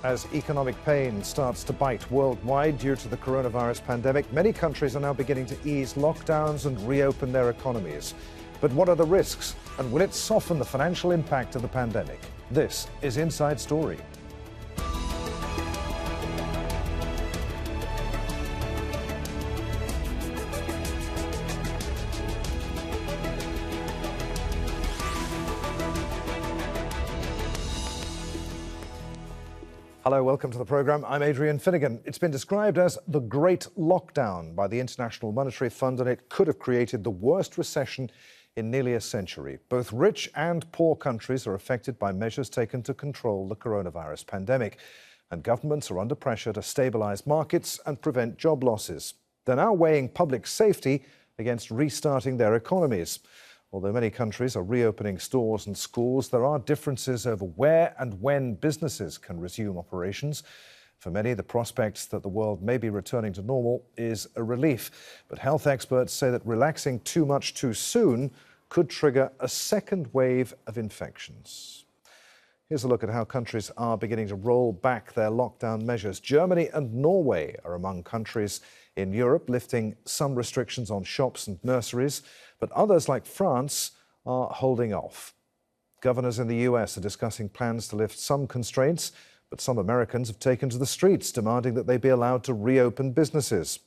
As economic pain starts to bite worldwide due to the coronavirus pandemic, many countries are now beginning to ease lockdowns and reopen their economies. But what are the risks, and will it soften the financial impact of the pandemic? This is Inside Story. Hello, welcome to the programme. I'm Adrian Finighan. It's been described as the Great Lockdown by the International Monetary Fund, and it could have created the worst recession in nearly a century. Both rich and poor countries are affected by measures taken to control the coronavirus pandemic, and governments are under pressure to stabilise markets and prevent job losses. They're now weighing public safety against restarting their economies. Although many countries are reopening stores and schools, there are differences over where and when businesses can resume operations. For many, the prospect that the world may be returning to normal is a relief. But health experts say that relaxing too much too soon could trigger a second wave of infections. Here's a look at how countries are beginning to roll back their lockdown measures. Germany and Norway are among countries in Europe lifting some restrictions on shops and nurseries, but others, like France, are holding off. Governors in the US are discussing plans to lift some constraints, but some Americans have taken to the streets demanding that they be allowed to reopen businesses.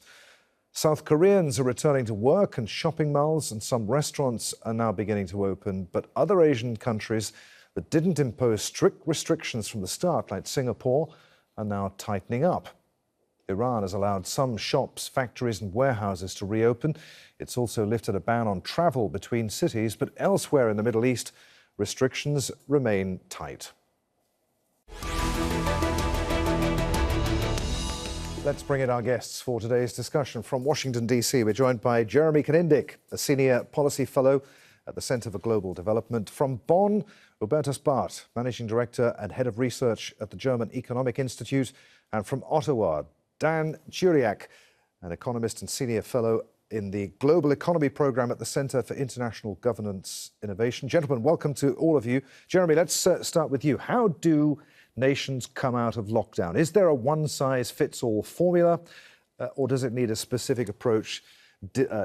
South Koreans are returning to work, and shopping malls and some restaurants are now beginning to open, but other Asian countries that didn't impose strict restrictions from the start, like Singapore, are now tightening up. Iran has allowed some shops, factories and warehouses to reopen. It's also lifted a ban on travel between cities, but elsewhere in the Middle East, restrictions remain tight. Let's bring in our guests for today's discussion. From Washington, D.C., we're joined by Jeremy Konyndyk, a senior policy fellow at the Center for Global Development. From Bonn, Hubertus Barth, managing director and head of research at the German Economic Institute. And from Ottawa, Dan Churiak, an economist and senior fellow in the Global Economy Programme at the Centre for International Governance Innovation. Gentlemen, welcome to all of you. Jeremy, let's start with you. How do nations come out of lockdown? Is there a one-size-fits-all formula, or does it need a specific approach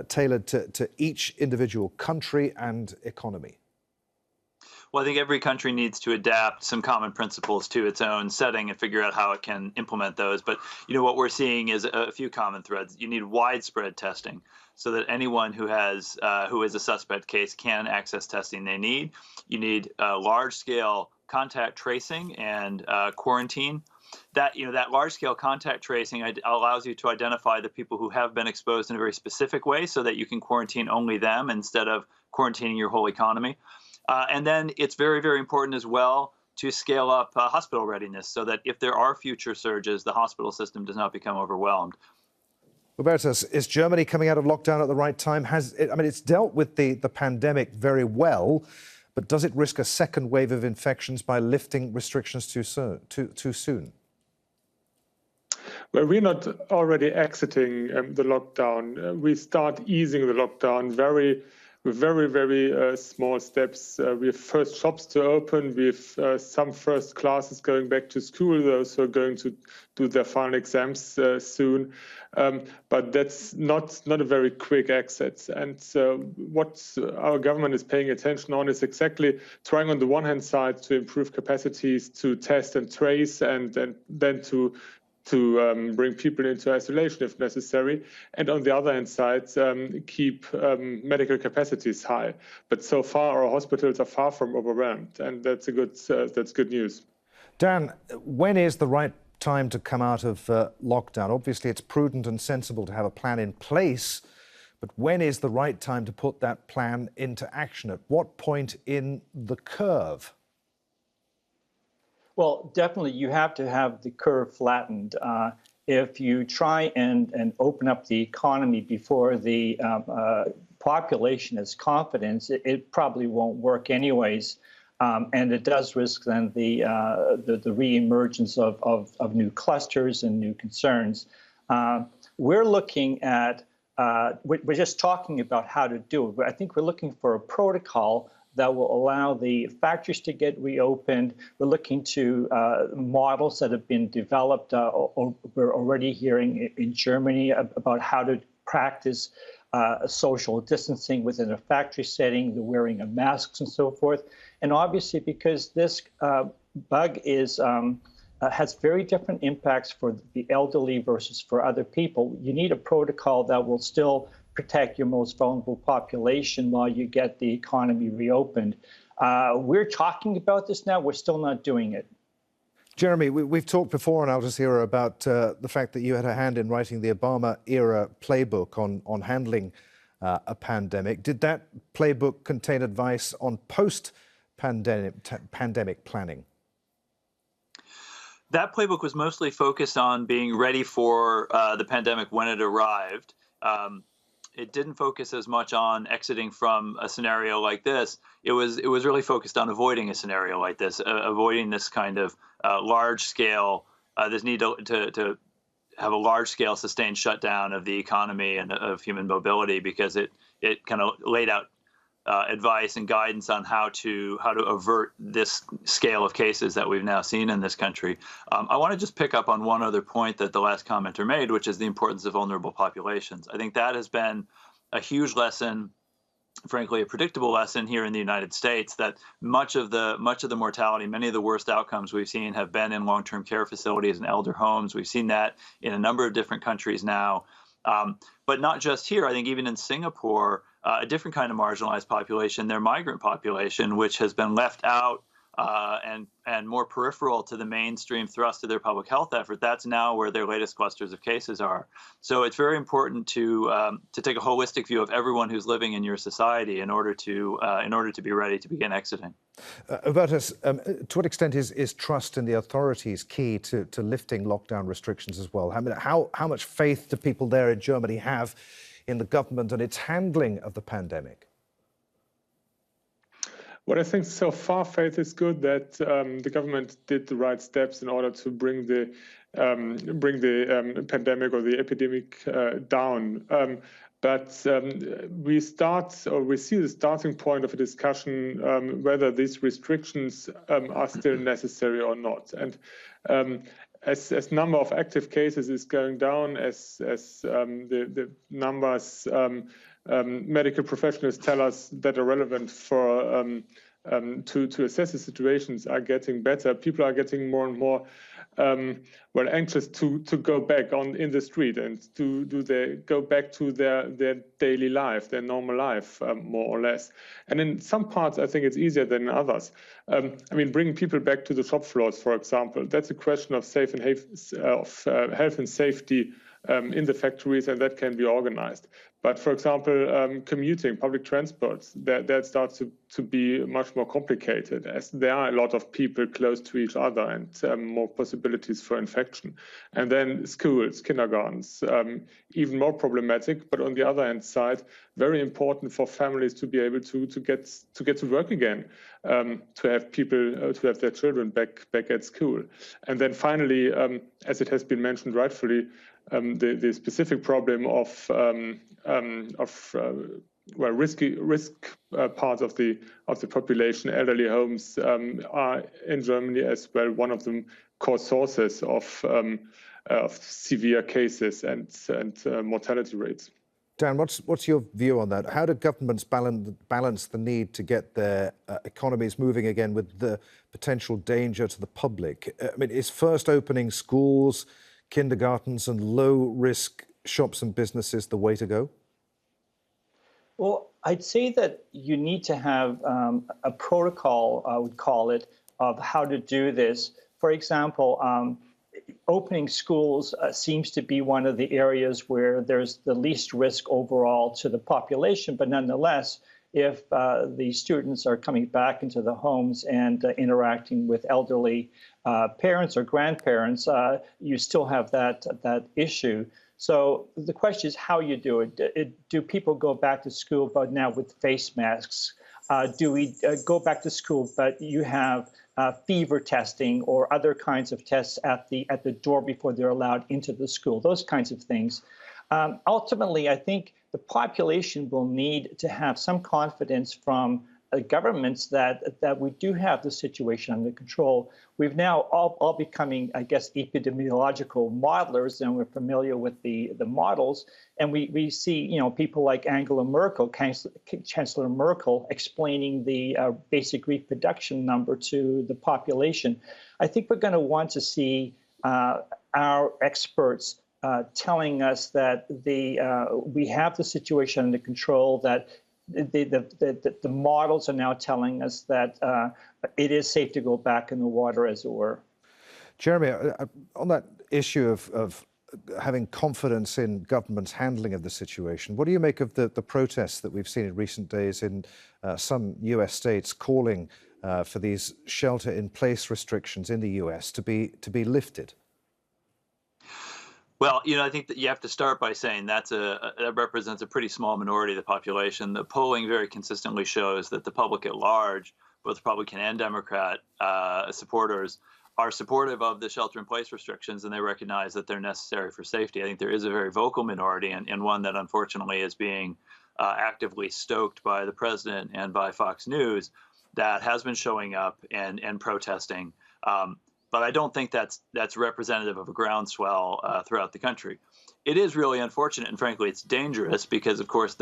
tailored to each individual country and economy? Well, I think every country needs to adapt some common principles to its own setting and figure out how it can implement those. But, what we're seeing is a few common threads. You need widespread testing so that anyone who is a suspect case can access testing they need. You need large-scale contact tracing and quarantine. That large-scale contact tracing allows you to identify the people who have been exposed in a very specific way so that you can quarantine only them instead of quarantining your whole economy. And then it's very, very important as well to scale up hospital readiness so that if there are future surges, the hospital system does not become overwhelmed. Hubertus, is Germany coming out of lockdown at the right time? It's dealt with the pandemic very well, but does it risk a second wave of infections by lifting restrictions too soon? Well, we're not already exiting the lockdown. We start easing the lockdown with very small steps. We have first shops to open. We have some first classes going back to school. Those who are going to do their final exams soon. But that's not a very quick exit. And what our government is paying attention on is exactly trying on the one hand side to improve capacities to test and trace, and then to bring people into isolation if necessary, and on the other hand side, keep medical capacities high. But so far, our hospitals are far from overwhelmed, and that's good news. Dan, when is the right time to come out of lockdown? Obviously, it's prudent and sensible to have a plan in place, but when is the right time to put that plan into action? At what point in the curve? Well, definitely you have to have the curve flattened. If you try and open up the economy before the population has confidence, it probably won't work anyways. And it does risk then the re-emergence of new clusters and new concerns. We're looking at, we're just talking about how to do it, but I think we're looking for a protocol that will allow the factories to get reopened. We're looking to models that have been developed. We're already hearing in Germany about how to practice social distancing within a factory setting, the wearing of masks and so forth. And obviously, because this bug has very different impacts for the elderly versus for other people, you need a protocol that will still protect your most vulnerable population while you get the economy reopened. We're talking about this now. We're still not doing it. Jeremy, we've talked before on Al Jazeera about the fact that you had a hand in writing the Obama-era playbook on handling a pandemic. Did that playbook contain advice on post-pandemic planning? That playbook was mostly focused on being ready for the pandemic when it arrived. It didn't focus as much on exiting from a scenario like this. It was really focused on avoiding a scenario like this, avoiding this kind of large scale, this need to have a large scale sustained shutdown of the economy and of human mobility, because it kind of laid out advice and guidance on how to avert this scale of cases that we've now seen in this country. I want to just pick up on one other point that the last commenter made, which is the importance of vulnerable populations. I think that has been a huge lesson, frankly, a predictable lesson here in the United States, that much of the mortality, many of the worst outcomes we've seen have been in long-term care facilities and elder homes. We've seen that in a number of different countries now. But not just here. I think even in Singapore, a different kind of marginalized population, their migrant population, which has been left out and more peripheral to the mainstream thrust of their public health effort. That's now where their latest clusters of cases are. So it's very important to take a holistic view of everyone who's living in your society in order to be ready to begin exiting. Hubertus, to what extent is trust in the authorities key to lifting lockdown restrictions as well? I mean, how much faith do people there in Germany have in the government and its handling of the pandemic? Well, I think so far faith is good that the government did the right steps in order to bring the pandemic or the epidemic down. But we see the starting point of a discussion whether these restrictions are still necessary or not. And as number of active cases is going down, as the numbers medical professionals tell us that are relevant for to assess the situations are getting better, people are getting more and more anxious to go back in the street and go back to their daily life, their normal life, more or less. And in some parts, I think it's easier than in others. I mean, bringing people back to the shop floors, for example, that's a question of health and safety in the factories, and that can be organized. But for example, commuting, public transports, that starts to be much more complicated, as there are a lot of people close to each other and more possibilities for infection. And then schools, kindergartens, even more problematic. But on the other hand side, very important for families to be able to get to work again, to have people to have their children back at school. And then finally, as it has been mentioned rightfully, the specific problem of risk parts of the population, elderly homes, are in Germany as well one of the core sources of severe cases and mortality rates. Dan, what's your view on that? How do governments balance the need to get their economies moving again with the potential danger to the public? I mean, is first opening schools, kindergartens and low-risk shops and businesses the way to go? Well, I'd say that you need to have a protocol, I would call it, of how to do this. For example, opening schools seems to be one of the areas where there's the least risk overall to the population, but nonetheless, if the students are coming back into the homes and interacting with elderly parents or grandparents, you still have that issue. So the question is how you do it. Do people go back to school, but now with face masks? Do we go back to school, but you have fever testing or other kinds of tests at the door before they're allowed into the school? Those kinds of things. Ultimately, I think the population will need to have some confidence from governments that we do have the situation under control. We've now all becoming, I guess, epidemiological modelers, and we're familiar with the models. And we see, people like Angela Merkel, Chancellor Merkel, explaining the basic reproduction number to the population. I think we're going to want to see our experts telling us that we have the situation under control, that the models are now telling us that it is safe to go back in the water, as it were. Jeremy, on that issue of having confidence in government's handling of the situation, what do you make of the protests that we've seen in recent days in some US states calling for these shelter-in-place restrictions in the US to be lifted? Well, I think that you have to start by saying that represents a pretty small minority of the population. The polling very consistently shows that the public at large, both Republican and Democrat supporters, are supportive of the shelter-in-place restrictions, and they recognize that they're necessary for safety. I think there is a very vocal minority, and one that unfortunately is being actively stoked by the president and by Fox News, that has been showing up and protesting. But I don't think that's representative of a groundswell throughout the country. It is really unfortunate, and frankly, it's dangerous because, of course,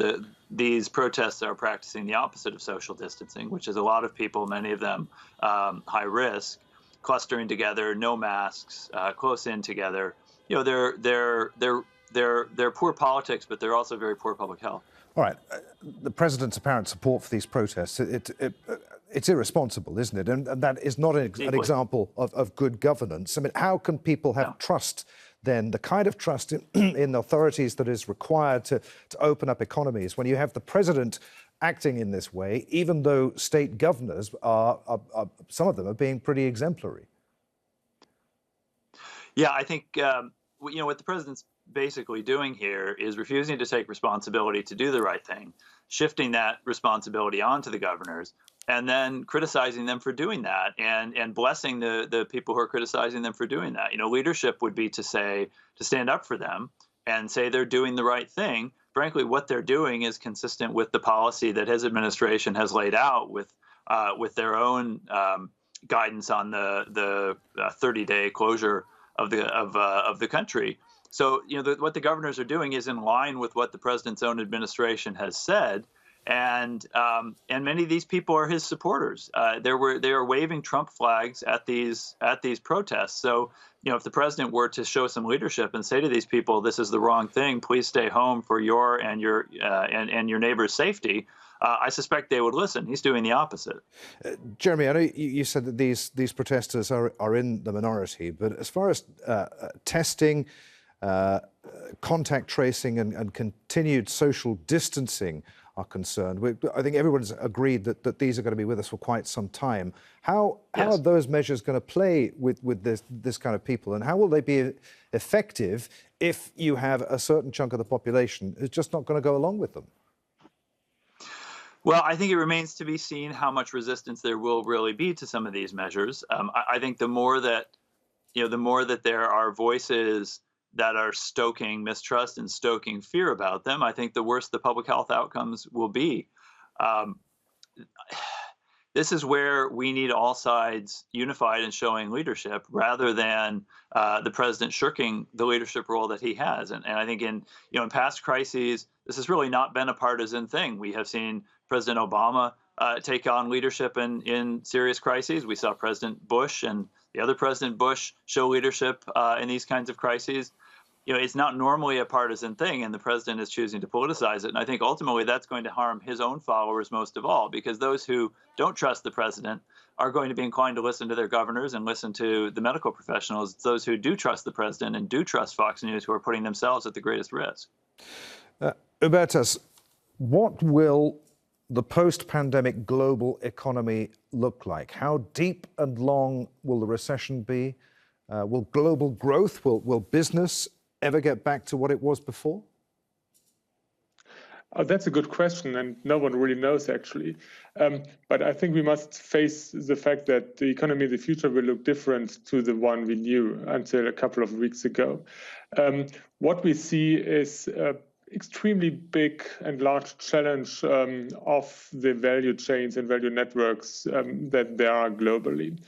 these protests are practicing the opposite of social distancing, which is a lot of people, many of them high risk, clustering together, no masks, close in together. They're poor politics, but they're also very poor public health. All right, the president's apparent support for these protests, it's irresponsible, isn't it? And that is not an example of good governance. I mean, how can people have trust then, the kind of trust in authorities that is required to open up economies, when you have the president acting in this way, even though state governors some of them are being pretty exemplary? Yeah, I think what the president's basically doing here is refusing to take responsibility to do the right thing, shifting that responsibility onto the governors, and then criticizing them for doing that, and blessing the people who are criticizing them for doing that. Leadership would be to stand up for them and say they're doing the right thing. Frankly, what they're doing is consistent with the policy that his administration has laid out with their own guidance on the 30-day closure of the country. So, what the governors are doing is in line with what the president's own administration has said. And many of these people are his supporters. They are waving Trump flags at these protests. So, if the president were to show some leadership and say to these people, "This is the wrong thing. Please stay home for your and your neighbor's safety," I suspect they would listen. He's doing the opposite. Jeremy, I know you said that these protesters are in the minority, but as far as testing, contact tracing, and continued social distancing are concerned, I think everyone's agreed that these are going to be with us for quite some time. How are those measures going to play with this kind of people, and how will they be effective if you have a certain chunk of the population who's just not going to go along with them? Well, I think it remains to be seen how much resistance there will really be to some of these measures. I think the more that there are voices that are stoking mistrust and stoking fear about them, I think the worse the public health outcomes will be. This is where we need all sides unified and showing leadership, rather than the president shirking the leadership role that he has. And I think in past crises, this has really not been a partisan thing. We have seen President Obama take on leadership in serious crises. We saw President Bush and the other President Bush show leadership in these kinds of crises. It's not normally a partisan thing, and the president is choosing to politicize it. And I think ultimately that's going to harm his own followers most of all, because those who don't trust the president are going to be inclined to listen to their governors and listen to the medical professionals. It's those who do trust the president and do trust Fox News who are putting themselves at the greatest risk. Hubertus, what will the post-pandemic global economy look like? How deep and long will the recession be? Will global growth, will business ever get back to what it was before? That's a good question, and no one really knows, actually. But I think we must face the fact that the economy of the future will look different to the one we knew until a couple of weeks ago. What we see is extremely big and large challenge of the value chains and value networks that there are globally.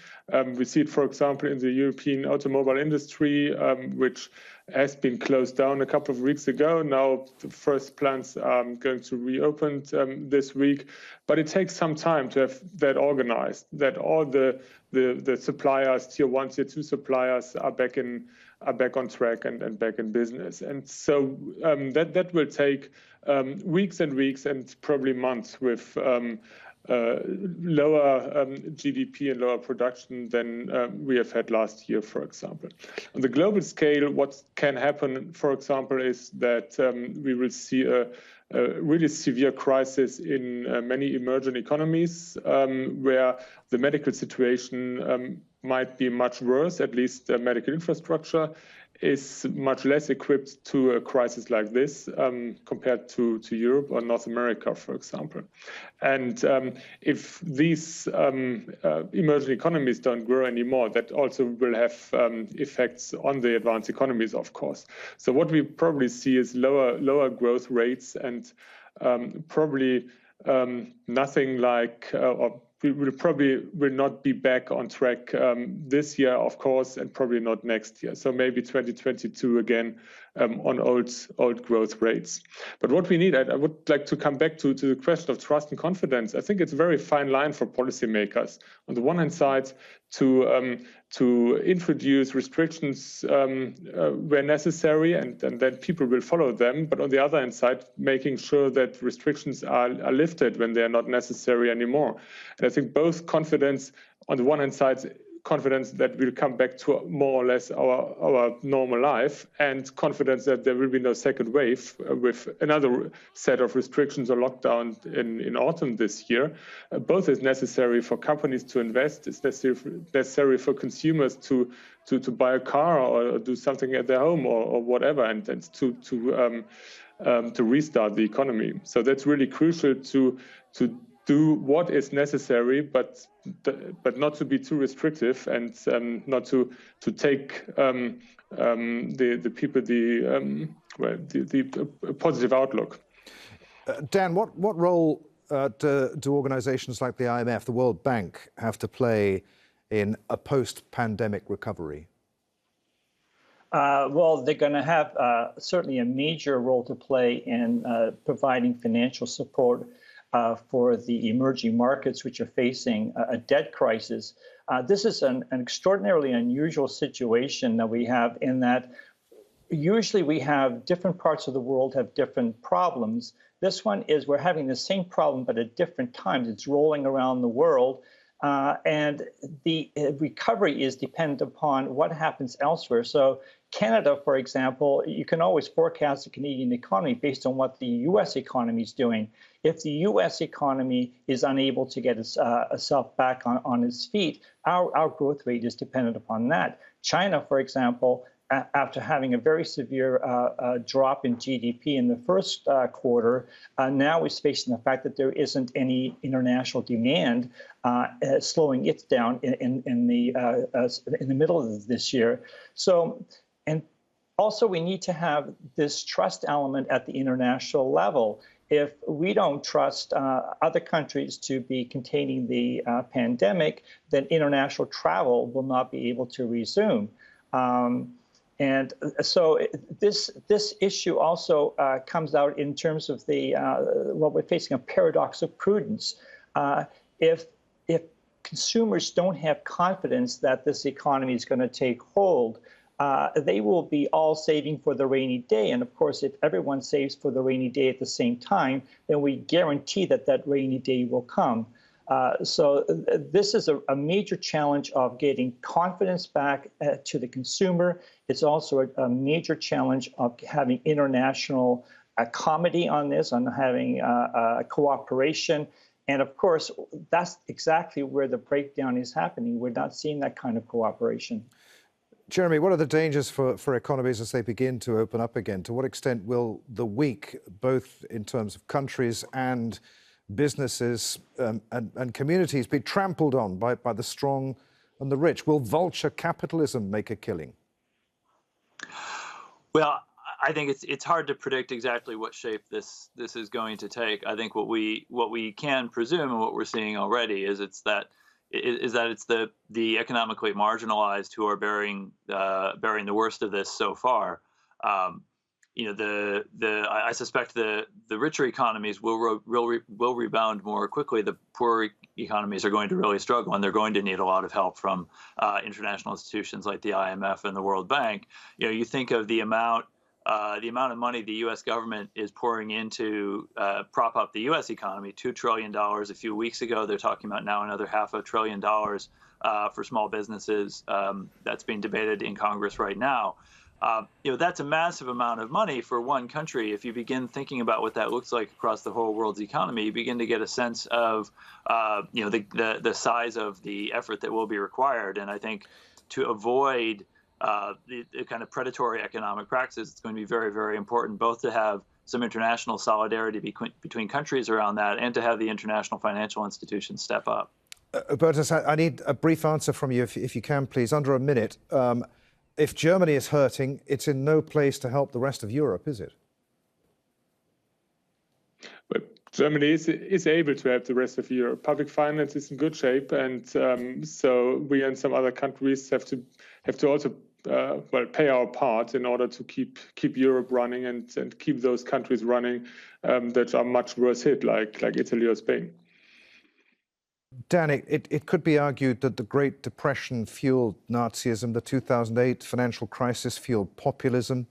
We see it, for example, in the European automobile industry, which has been closed down a couple of weeks ago. Now the first plants are going to reopen this week, but it takes some time to have that organized, that all the suppliers, tier 1, tier 2 suppliers are back on track and back in business. And so that will take weeks and weeks and probably months with lower GDP and lower production than we have had last year, for example. On the global scale, what can happen, for example, is that we will see a really severe crisis in many emerging economies where the medical situation might be much worse. At least medical infrastructure is much less equipped to a crisis like this compared to Europe or North America, for example. And if these emerging economies don't grow anymore, that also will have effects on the advanced economies, of course. So what we probably see is lower growth rates and probably nothing like, or we will not be back on track this year, of course, and probably not next year. So maybe 2022 again on old growth rates. But what we need, I would like to come back to the question of trust and confidence. I think it's a very fine line for policymakers. On the one hand side, to introduce restrictions where necessary, and then people will follow them. But on the other hand side, making sure that restrictions are lifted when they are not necessary anymore. And I think both confidence, on the one hand side, confidence that we'll come back to more or less our normal life, and confidence that there will be no second wave with another set of restrictions or lockdown in autumn this year. Both is necessary for companies to invest. It's necessary for consumers to buy a car or do something at their home or whatever, and to restart the economy. So that's really crucial to do what is necessary, but not to be too restrictive, and not to take the people the positive outlook. Dan, what role do organizations like the IMF, the World Bank, have to play in a post-pandemic recovery? Well, they're going to have certainly a major role to play in providing financial support for the emerging markets which are facing a debt crisis. This is an extraordinarily unusual situation that we have, in that usually we have different parts of the world have different problems. This one is we're having the same problem, but at different times. It's rolling around the world. And the recovery is dependent upon what happens elsewhere. So Canada, for example, you can always forecast the Canadian economy based on what the U.S. economy is doing. If the U.S. economy is unable to get itself back on its feet, our growth rate is dependent upon that. China, for example, after having a very severe drop in GDP in the first quarter, now is facing the fact that there isn't any international demand, slowing it down in the middle of this year. So, and also we need to have this trust element at the international level. If we don't trust other countries to be containing the pandemic, then international travel will not be able to resume. And so this issue also comes out in terms of the what we're facing, a paradox of prudence. If consumers don't have confidence that this economy is going to take hold, they will be all saving for the rainy day. And of course, if everyone saves for the rainy day at the same time, then we guarantee that that rainy day will come. So this is a major challenge of getting confidence back to the consumer. It's also a major challenge of having international comity on this, on having cooperation. And of course, that's exactly where the breakdown is happening. We're not seeing that kind of cooperation. Jeremy, what are the dangers for economies as they begin to open up again? To what extent will the weak, both in terms of countries and businesses and communities, be trampled on by the strong and the rich? Will vulture capitalism make a killing? Well, I think it's hard to predict exactly what shape this is going to take. I think what we can presume and what we're seeing already is that it's the economically marginalized who are bearing the worst of this so far. I suspect the richer economies will rebound more quickly. The poorer economies are going to really struggle, and they're going to need a lot of help from international institutions like the IMF and the World Bank. You think of the amount of money the U.S. government is pouring into prop up the U.S. economy, $2 trillion a few weeks ago. They're talking about now another $500 billion for small businesses. That's being debated in Congress right now. That's a massive amount of money for one country. If you begin thinking about what that looks like across the whole world's economy, you begin to get a sense of, the size of the effort that will be required. And I think to avoid the kind of predatory economic practices, it's going to be very, very important both to have some international solidarity between countries around that and to have the international financial institutions step up. Hubertus, I need a brief answer from you, if you can, please, under a minute. If Germany is hurting, it's in no place to help the rest of Europe, is it? But Germany is able to help the rest of Europe. Public finance is in good shape, and so we and some other countries have to also pay our part in order to keep Europe running and keep those countries running that are much worse hit, like Italy or Spain. Dan, it could be argued that the Great Depression fueled Nazism, the 2008 financial crisis fueled populism.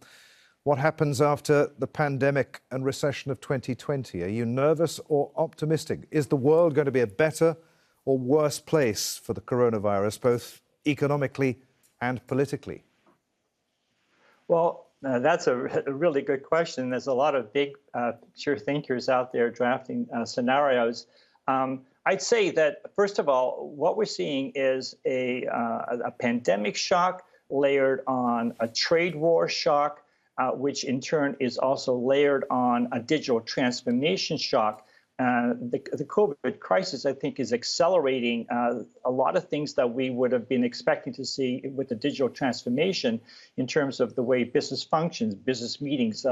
What happens after the pandemic and recession of 2020? Are you nervous or optimistic? Is the world going to be a better or worse place for the coronavirus, both economically and politically? Well, that's a really good question. There's a lot of big picture thinkers out there drafting scenarios. I'd say that, first of all, what we're seeing is a pandemic shock layered on a trade war shock, which in turn is also layered on a digital transformation shock. The COVID crisis, I think, is accelerating a lot of things that we would have been expecting to see with the digital transformation in terms of the way business functions, business meetings,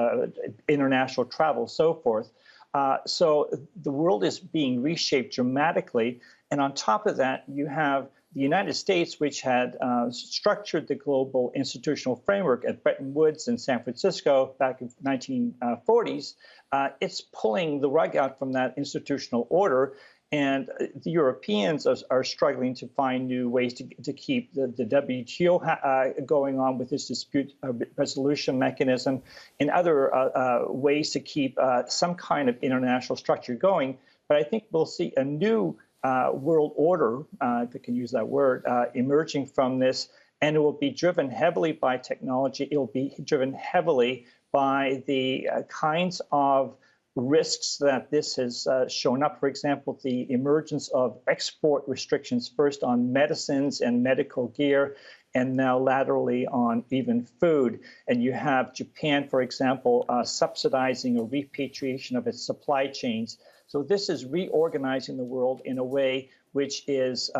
international travel, so forth. So the world is being reshaped dramatically. And on top of that, you have the United States, which had structured the global institutional framework at Bretton Woods in San Francisco back in the 1940s. It's pulling the rug out from that institutional order. And the Europeans are struggling to find new ways to keep the WTO going on with this dispute resolution mechanism and other ways to keep some kind of international structure going. But I think we'll see a new world order, if I can use that word, emerging from this. And it will be driven heavily by technology. It will be driven heavily by the kinds of risks that this has shown up. For example, the emergence of export restrictions, first on medicines and medical gear, and now laterally on even food. And you have Japan, for example, subsidizing a repatriation of its supply chains. So this is reorganizing the world in a way which is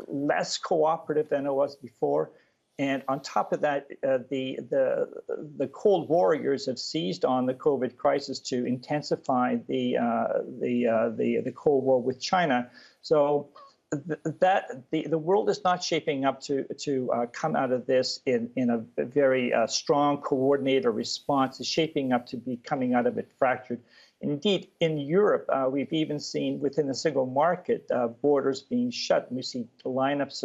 less cooperative than it was before. And on top of that, the Cold Warriors have seized on the COVID crisis to intensify the Cold War with China. So the world is not shaping up to come out of this in a very strong, coordinated response. It's shaping up to be coming out of it fractured. Indeed, in Europe, we've even seen within the single market borders being shut. We see the lineups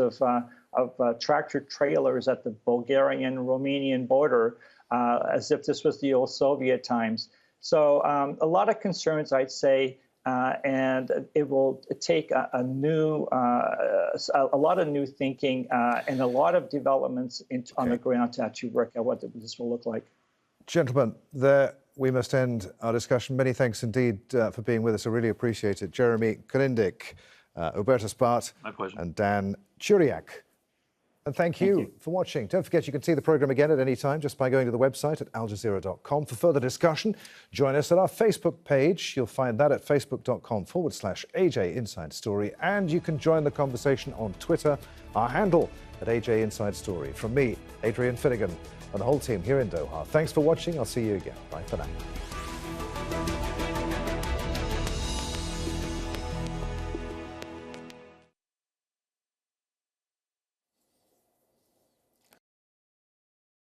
of tractor trailers at the Bulgarian-Romanian border, as if this was the old Soviet times. So a lot of concerns, I'd say, and it will take a lot of new thinking and a lot of developments on the ground to actually work out what this will look like. Gentlemen, there we must end our discussion. Many thanks indeed for being with us. I really appreciate it. Jeremy Konyndyk, Hubertus, my pleasure, and Dan Churiak. And thank you for watching. Don't forget you can see the programme again at any time just by going to the website at aljazeera.com. For further discussion, join us at our Facebook page. You'll find that at facebook.com/AJ Inside Story. And you can join the conversation on Twitter, our handle at AJ Inside Story. From me, Adrian Finighan, and the whole team here in Doha. Thanks for watching. I'll see you again. Bye for now.